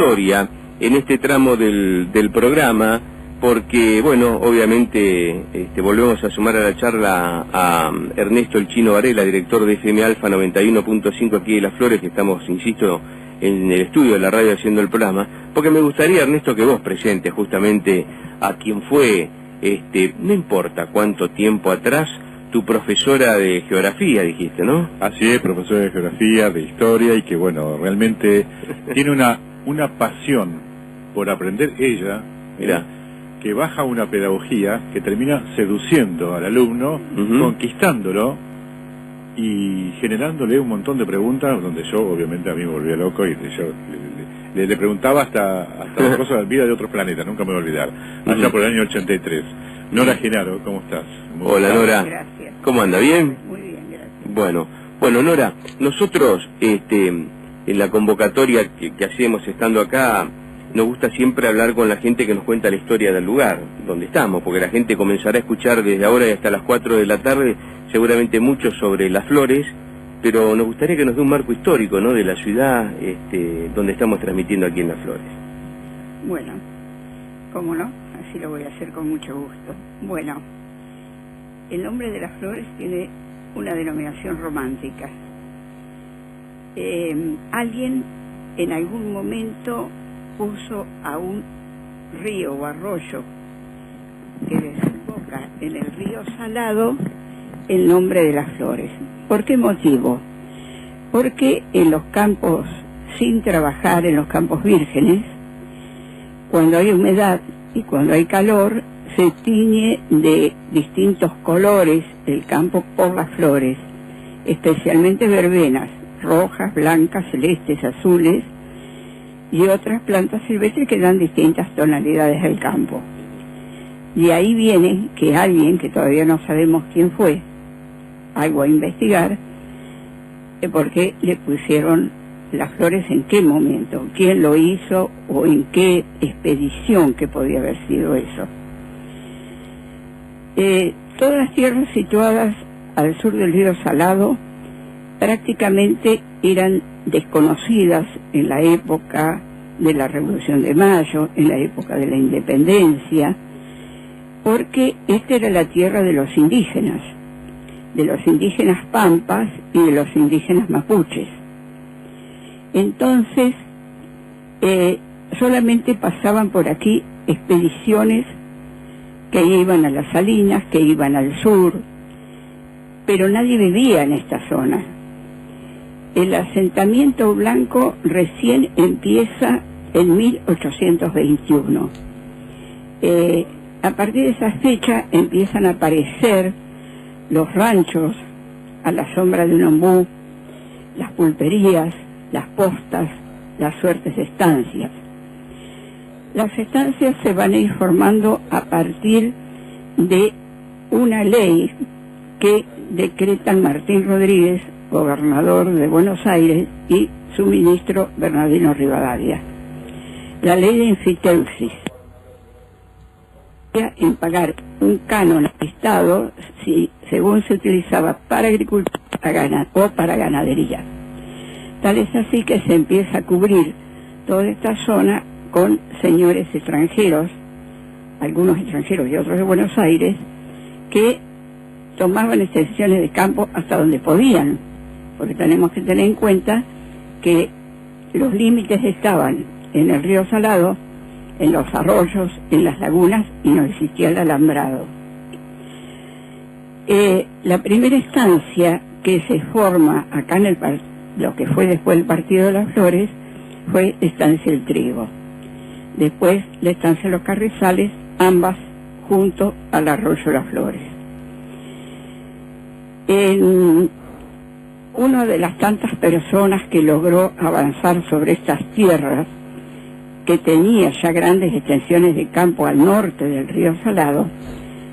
historia en este tramo del programa, porque, bueno, obviamente volvemos a sumar a la charla a Ernesto El Chino Varela, director de FM Alfa 91.5 aquí de Las Flores, que estamos, insisto, en el estudio de la radio haciendo el programa, porque me gustaría, Ernesto, que vos presentes justamente a quien fue, no importa cuánto tiempo atrás, tu profesora de geografía, dijiste, ¿no? Así es, profesora de geografía, de historia, y que, bueno, realmente tiene una pasión por aprender ella. Mirá. Que baja una pedagogía que termina seduciendo al alumno, conquistándolo y generándole un montón de preguntas, donde yo obviamente a mí me volvía loco y yo le preguntaba hasta las cosas de vida de otros planetas, nunca me voy a olvidar, allá por el año 83. Nora Genaro, ¿cómo estás? Hola, Nora. Gracias. ¿Cómo anda? ¿Bien? Muy bien, gracias. Bueno, Nora, nosotros en la convocatoria que hacemos estando acá, nos gusta siempre hablar con la gente que nos cuenta la historia del lugar donde estamos, porque la gente comenzará a escuchar desde ahora y hasta las 4 de la tarde, seguramente mucho sobre Las Flores, pero nos gustaría que nos dé un marco histórico, ¿no?, de la ciudad donde estamos transmitiendo aquí en Las Flores. Bueno, cómo no, así lo voy a hacer con mucho gusto. Bueno, el nombre de Las Flores tiene una denominación romántica. Alguien en algún momento puso a un río o arroyo que desemboca en el río Salado el nombre de Las Flores. ¿Por qué motivo? Porque en los campos sin trabajar, en los campos vírgenes, cuando hay humedad y cuando hay calor, se tiñe de distintos colores el campo por las flores, especialmente verbenas, rojas, blancas, celestes, azules, y otras plantas silvestres que dan distintas tonalidades al campo. Y ahí viene que alguien, que todavía no sabemos quién fue, algo a investigar, por qué le pusieron Las Flores, en qué momento, quién lo hizo o en qué expedición que podía haber sido eso. Todas las tierras situadas al sur del río Salado prácticamente eran desconocidas en la época de la Revolución de Mayo, en la época de la Independencia, porque esta era la tierra de los indígenas pampas y de los indígenas mapuches. Entonces, solamente pasaban por aquí expediciones que iban a las salinas, que iban al sur, pero nadie vivía en esta zona. El asentamiento blanco recién empieza en 1821. A partir de esa fecha empiezan a aparecer los ranchos a la sombra de un ombú, las pulperías, las postas, las suertes de estancias. Las estancias se van a ir formando a partir de una ley que decretan Martín Rodríguez, gobernador de Buenos Aires, y su ministro Bernardino Rivadavia. La ley de enfiteusis, en pagar un canon al Estado si según se utilizaba para agricultura o para ganadería. Tal es así que se empieza a cubrir toda esta zona con señores extranjeros, algunos extranjeros y otros de Buenos Aires, que tomaban extensiones de campo hasta donde podían, porque tenemos que tener en cuenta que los límites estaban en el río Salado, en los arroyos, en las lagunas, y no existía el alambrado. La primera estancia que se forma acá en lo que fue después el Partido de Las Flores fue Estancia El Trigo. Después la Estancia Los Carrizales, ambas junto al arroyo Las Flores. Una de las tantas personas que logró avanzar sobre estas tierras, que tenía ya grandes extensiones de campo al norte del río Salado,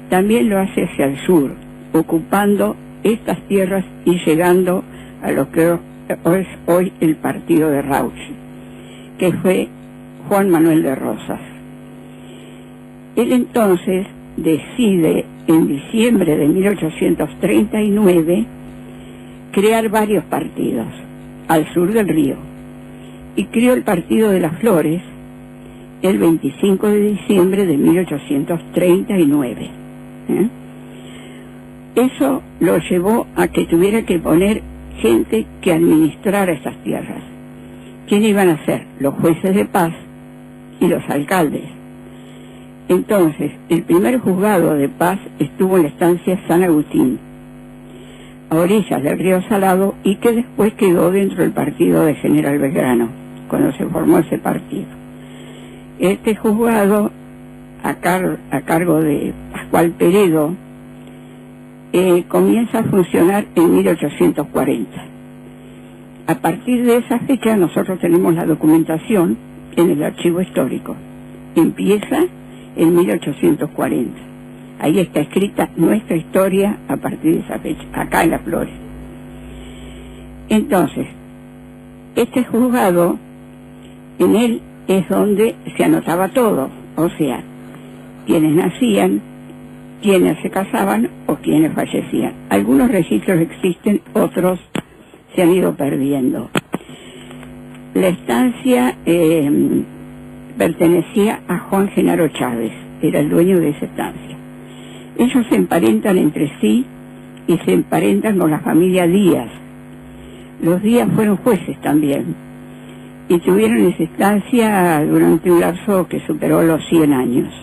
también lo hace hacia el sur, ocupando estas tierras y llegando a lo que es hoy el partido de Rauch, que fue Juan Manuel de Rosas. Él entonces decide en diciembre de 1839 crear varios partidos al sur del río, y crió el Partido de las Flores el 25 de diciembre de 1839. Eso lo llevó a que tuviera que poner gente que administrara esas tierras. ¿Quiénes iban a ser? Los jueces de paz y los alcaldes. Entonces, el primer juzgado de paz estuvo en la estancia San Agustín, a orillas del río Salado, y que después quedó dentro del partido de General Belgrano, cuando se formó ese partido. Este juzgado, a cargo de Pascual Peredo, comienza a funcionar en 1840. A partir de esa fecha nosotros tenemos la documentación en el archivo histórico. Empieza en 1840. Ahí está escrita nuestra historia a partir de esa fecha, acá en Las Flores. Entonces, este juzgado, en él es donde se anotaba todo, o sea, quienes nacían, quienes se casaban o quienes fallecían. Algunos registros existen, otros se han ido perdiendo. La estancia pertenecía a Juan Genaro Chávez, era el dueño de esa estancia. Ellos se emparentan entre sí y se emparentan con la familia Díaz. Los Díaz fueron jueces también y tuvieron esa estancia durante un lapso que superó los 100 años.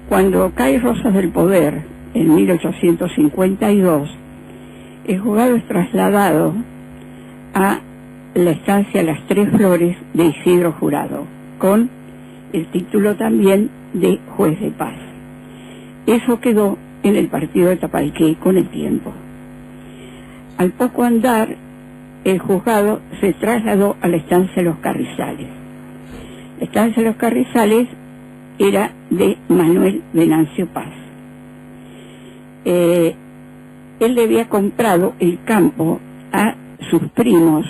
Cuando cae Rosas del Poder, en 1852, el juzgado es trasladado a la estancia Las Tres Flores de Isidro Jurado, con el título también de juez de paz. Eso quedó en el partido de Tapalqué con el tiempo. Al poco andar, el juzgado se trasladó a la estancia Los Carrizales. La estancia Los Carrizales era de Manuel Venancio Paz. Él le había comprado el campo a sus primos,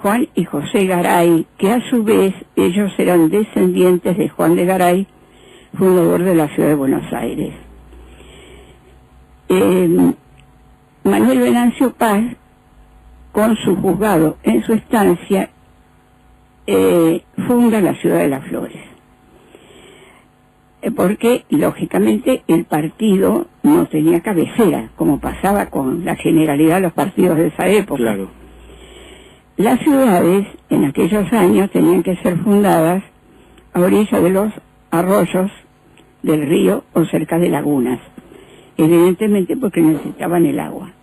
Juan y José Garay, que a su vez ellos eran descendientes de Juan de Garay, fundador de la ciudad de Buenos Aires. Manuel Venancio Paz, con su juzgado en su estancia, funda la ciudad de Las Flores. Porque, lógicamente, el partido no tenía cabecera, como pasaba con la generalidad de los partidos de esa época. Claro. Las ciudades, en aquellos años, tenían que ser fundadas a orilla de los arroyos del río o cerca de lagunas, evidentemente porque necesitaban el agua.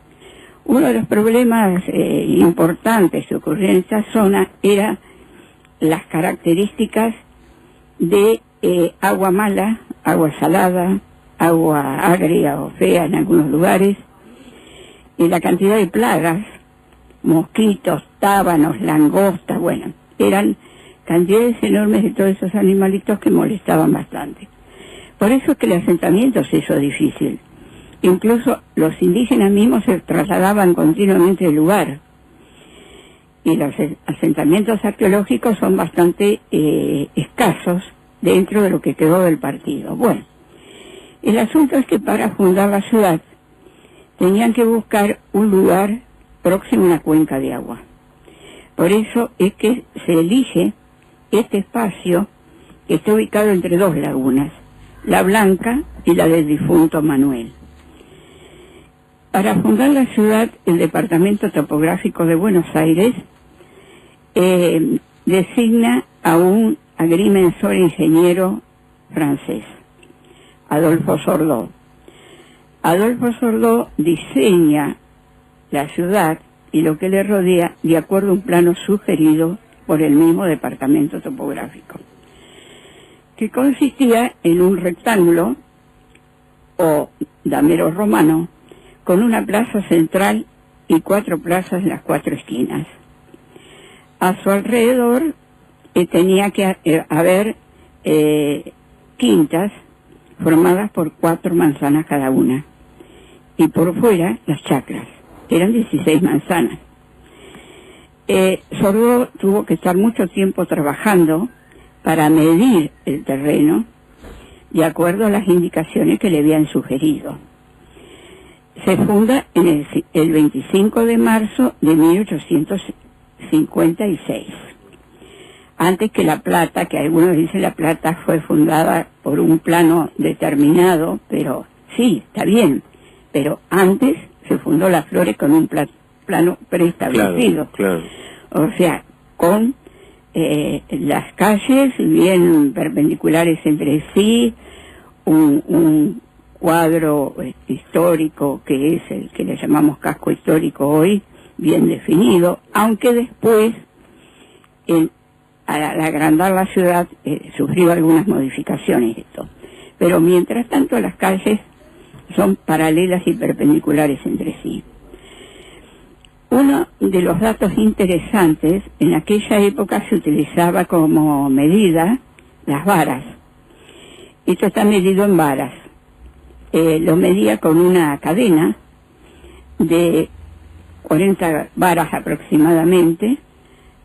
Uno de los problemas importantes que ocurrían en esta zona era las características de agua mala, agua salada, agua agria o fea en algunos lugares, y la cantidad de plagas, mosquitos, tábanos, langostas, bueno, eran cantidades enormes de todos esos animalitos que molestaban bastante. Por eso es que el asentamiento se hizo difícil. Incluso los indígenas mismos se trasladaban continuamente del lugar. Y los asentamientos arqueológicos son bastante escasos dentro de lo que quedó del partido. Bueno, el asunto es que para fundar la ciudad tenían que buscar un lugar próximo a una cuenca de agua. Por eso es que se elige este espacio que está ubicado entre dos lagunas, la Blanca y la del difunto Manuel. Para fundar la ciudad, el Departamento Topográfico de Buenos Aires designa a un agrimensor ingeniero francés, Adolphe Sordo. Adolphe Sordo diseña la ciudad y lo que le rodea de acuerdo a un plano sugerido por el mismo Departamento Topográfico, que consistía en un rectángulo o damero romano con una plaza central y 4 plazas en las 4 esquinas. A su alrededor tenía que haber quintas formadas por 4 manzanas cada una, y por fuera las chacras, eran 16 manzanas. Sordo tuvo que estar mucho tiempo trabajando para medir el terreno de acuerdo a las indicaciones que le habían sugerido. se funda en el 25 de marzo de 1856. Antes que La Plata, que algunos dicen La Plata fue fundada por un plano determinado, pero sí, está bien, pero antes se fundó Las Flores con un plano preestablecido. Claro. O sea, con las calles bien perpendiculares entre sí, un cuadro histórico que es el que le llamamos casco histórico hoy, bien definido, aunque después, al agrandar la ciudad, sufrió algunas modificaciones esto. Pero mientras tanto las calles son paralelas y perpendiculares entre sí. Uno de los datos interesantes, en aquella época se utilizaba como medida las varas. Esto está medido en varas. Lo medía con una cadena de 40 varas aproximadamente.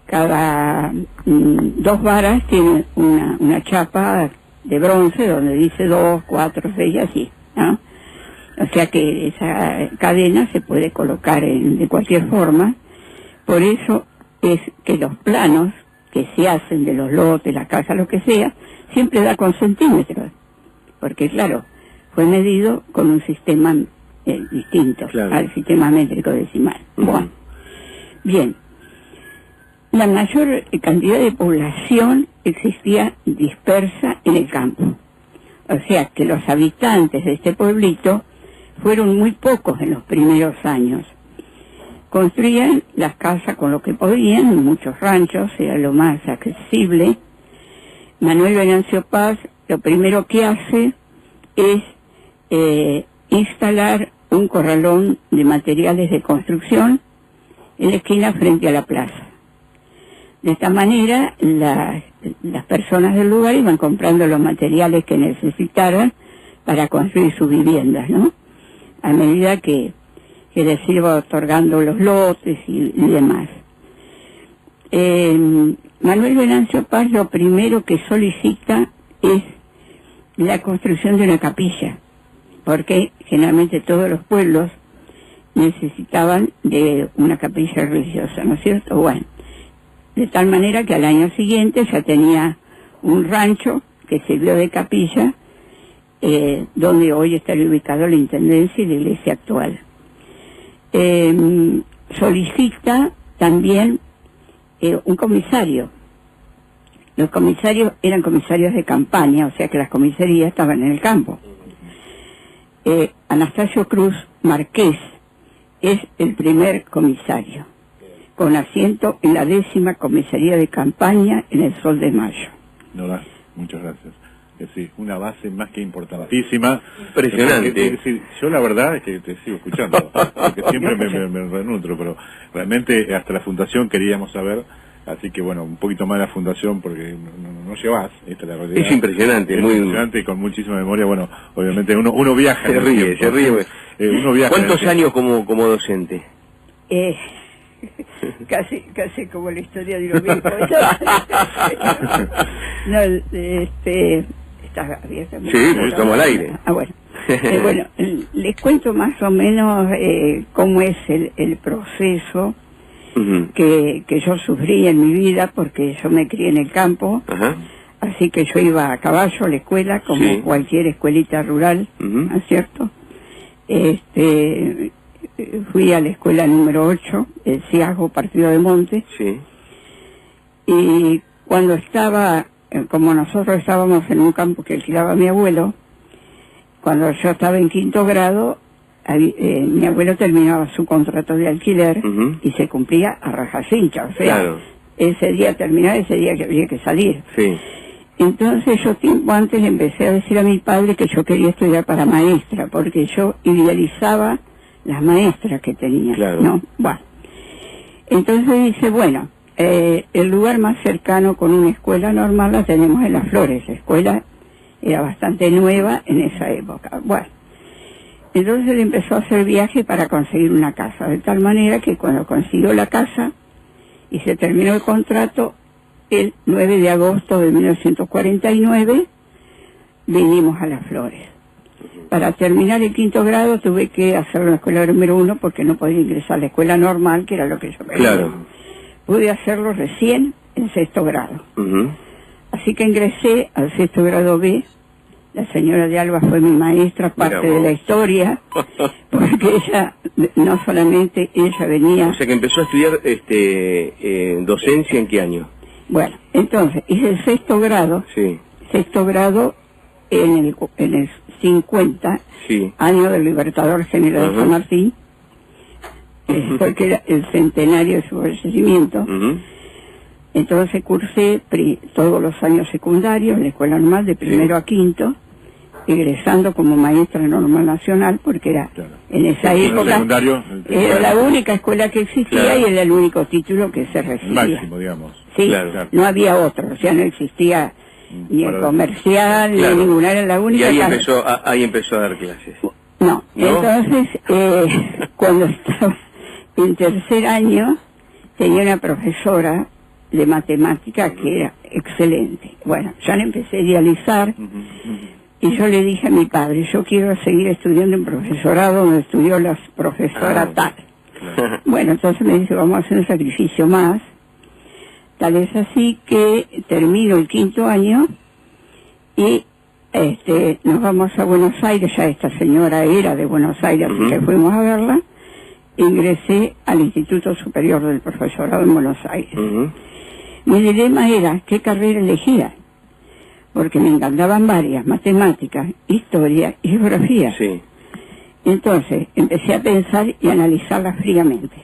Cada 2 varas tiene una chapa de bronce donde dice 2, 4, 6 y así, ¿no? O sea que esa cadena se puede colocar de cualquier forma. Por eso es que los planos que se hacen de los lotes, la casa, lo que sea, siempre da con centímetros. Porque claro, fue medido con un sistema distinto al sistema métrico decimal. Bueno, bien. La mayor cantidad de población existía dispersa en el campo. O sea que los habitantes de este pueblito fueron muy pocos en los primeros años. Construían las casas con lo que podían, muchos ranchos, era lo más accesible. Manuel Venancio Paz lo primero que hace es instalar un corralón de materiales de construcción en la esquina frente a la plaza. De esta manera, las personas del lugar iban comprando los materiales que necesitaran para construir sus viviendas, ¿no? A medida que les iba otorgando los lotes y demás. Manuel Venancio Paz lo primero que solicita es la construcción de una capilla, porque generalmente todos los pueblos necesitaban de una capilla religiosa, ¿no es cierto? Bueno, de tal manera que al año siguiente ya tenía un rancho que sirvió de capilla, donde hoy está ubicado la intendencia y la iglesia actual. Solicita también un comisario. Los comisarios eran comisarios de campaña, o sea que las comisarías estaban en el campo. Anastasio Cruz Marqués es el primer comisario, con asiento en la 10ª comisaría de campaña en el Sol de Mayo. Nora, muchas gracias. Es decir, una base más que importantísima. Impresionante. Es decir, yo la verdad es que te sigo escuchando, porque siempre me renutro, pero realmente hasta la fundación queríamos saber, así que bueno, un poquito más de la fundación, porque no llevas, esta es la realidad. Es impresionante, muy impresionante y con muchísima memoria. Bueno, obviamente uno viaja. Se ríe. Uno viaja. ¿Cuántos años como docente? Casi como la historia de los viejos. No, está abierta. Sí, estamos al aire. Bueno. Bueno, les cuento más o menos cómo es el proceso que yo sufrí en mi vida, porque yo me crié en el campo. Así que yo iba a caballo a la escuela, como cualquier escuelita rural, ¿no es cierto? Fui a la escuela número 8, el Ciago, Partido de Monte. Y cuando estaba, como nosotros estábamos en un campo que alquilaba mi abuelo, cuando yo estaba en 5º grado, mi abuelo terminaba su contrato de alquiler y se cumplía a rajacincha, o sea, ese día terminaba, ese día que había que salir. Entonces yo tiempo antes le empecé a decir a mi padre que yo quería estudiar para maestra, porque yo idealizaba las maestras que tenía, ¿no? Bueno, entonces dice, bueno, el lugar más cercano con una escuela normal la tenemos en Las Flores. La escuela era bastante nueva en esa época. Bueno, entonces él empezó a hacer viaje para conseguir una casa, de tal manera que cuando consiguió la casa y se terminó el contrato, el 9 de agosto de 1949 vinimos a Las Flores. Para terminar el 5º grado tuve que hacer la escuela número 1 porque no podía ingresar a la escuela normal, que era lo que yo quería. Claro. Pude hacerlo recién en 6º grado. Así que ingresé al 6º grado B. La señora de Alba fue mi maestra, parte de la historia, porque ella, no solamente ella venía... O sea que empezó a estudiar docencia, ¿en qué año? Bueno, entonces, hice el 6º grado, sí. 6º grado en el 50, sí. año del Libertador General de San Martín, porque era el centenario de su fallecimiento. Entonces cursé todos los años secundarios en la escuela normal de primero a quinto, egresando como maestra normal nacional, porque era en esa época era la única escuela que existía y era el único título que se recibía. Máximo, digamos. Sí, no había otro, o sea, no existía ni el comercial, ni ninguna, era la única. Y ahí empezó a dar clases. No, entonces, cuando estaba en tercer año, tenía una profesora de matemática que era excelente. Bueno, ya le empecé a idealizar y yo le dije a mi padre, yo quiero seguir estudiando en profesorado donde estudió la profesora tal. Bueno, entonces me dice, vamos a hacer un sacrificio más. Tal es así que termino el 5º año y nos vamos a Buenos Aires, ya esta señora era de Buenos Aires, así que fuimos a verla. Ingresé al Instituto Superior del Profesorado en Buenos Aires. Mi dilema era qué carrera elegía, porque me encantaban varias, matemáticas, historia y geografía. Sí. Entonces empecé a pensar y analizarlas fríamente.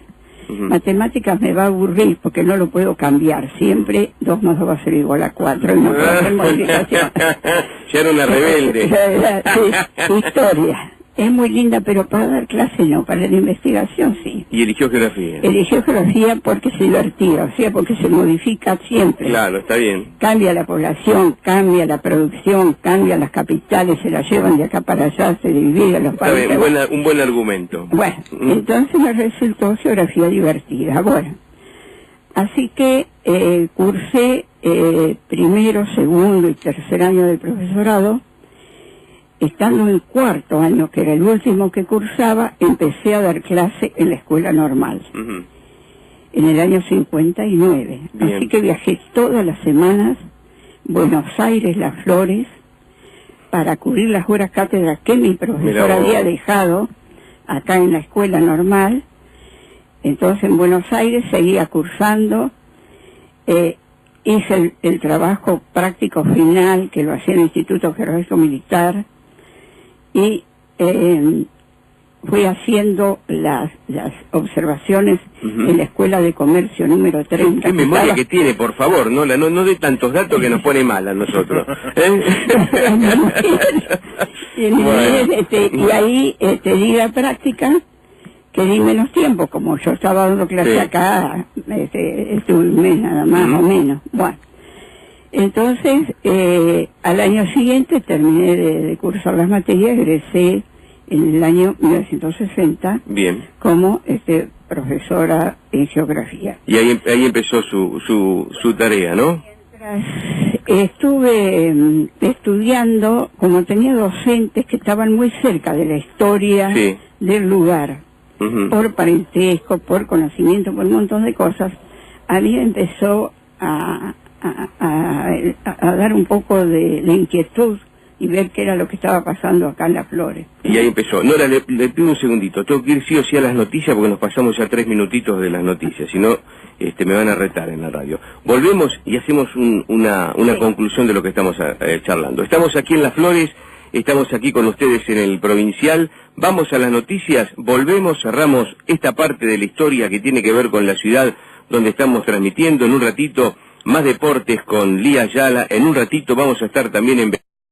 Matemáticas me va a aburrir porque no lo puedo cambiar, siempre 2 más 2 va a ser igual a 4 y no puedo hacer modificación. Ya era una rebelde. Sí, historia. Es muy linda, pero para dar clase no, para la investigación sí. ¿Y eligió geografía? Eligió geografía porque es divertida, o sea, porque se modifica siempre. Claro, está bien. Cambia la población, cambia la producción, cambian las capitales, se las llevan de acá para allá, se dividen los países. Está bien, un buen argumento. Bueno, entonces me resultó geografía divertida. Bueno, así que cursé primero, segundo y tercer año del profesorado. Estando en 4º año, que era el último que cursaba, empecé a dar clase en la escuela normal, en el año 59. Bien. Así que viajé todas las semanas, Buenos Aires, Las Flores, para cubrir las horas cátedras que mi profesor había dejado acá en la escuela normal. Entonces en Buenos Aires seguía cursando, hice el trabajo práctico final que lo hacía en el Instituto Geográfico Militar, y fui haciendo las observaciones en la Escuela de Comercio número 30. ¿Qué memoria que tiene, por favor? No dé tantos datos que nos pone mal a nosotros. Y ahí di la práctica, que di menos tiempo, como yo estaba dando clase acá, estuve un mes nada más o menos. Bueno. Entonces, al año siguiente terminé de cursar las materias, egresé en el año 1960 como profesora en geografía. Y ahí empezó su tarea, ¿no? Estuve estudiando, como tenía docentes que estaban muy cerca de la historia del lugar, por parentesco, por conocimiento, por un montón de cosas, a mí empezó a dar un poco de inquietud y ver qué era lo que estaba pasando acá en Las Flores. Y ahí empezó. Nora, le pido un segundito, tengo que ir sí o sí a las noticias porque nos pasamos ya 3 minutitos de las noticias, si no me van a retar en la radio. Volvemos y hacemos una conclusión de lo que estamos charlando. Estamos aquí en Las Flores, estamos aquí con ustedes en el Provincial, vamos a las noticias, volvemos, cerramos esta parte de la historia que tiene que ver con la ciudad donde estamos transmitiendo. En un ratito más deportes con Lía Ayala, en un ratito vamos a estar también en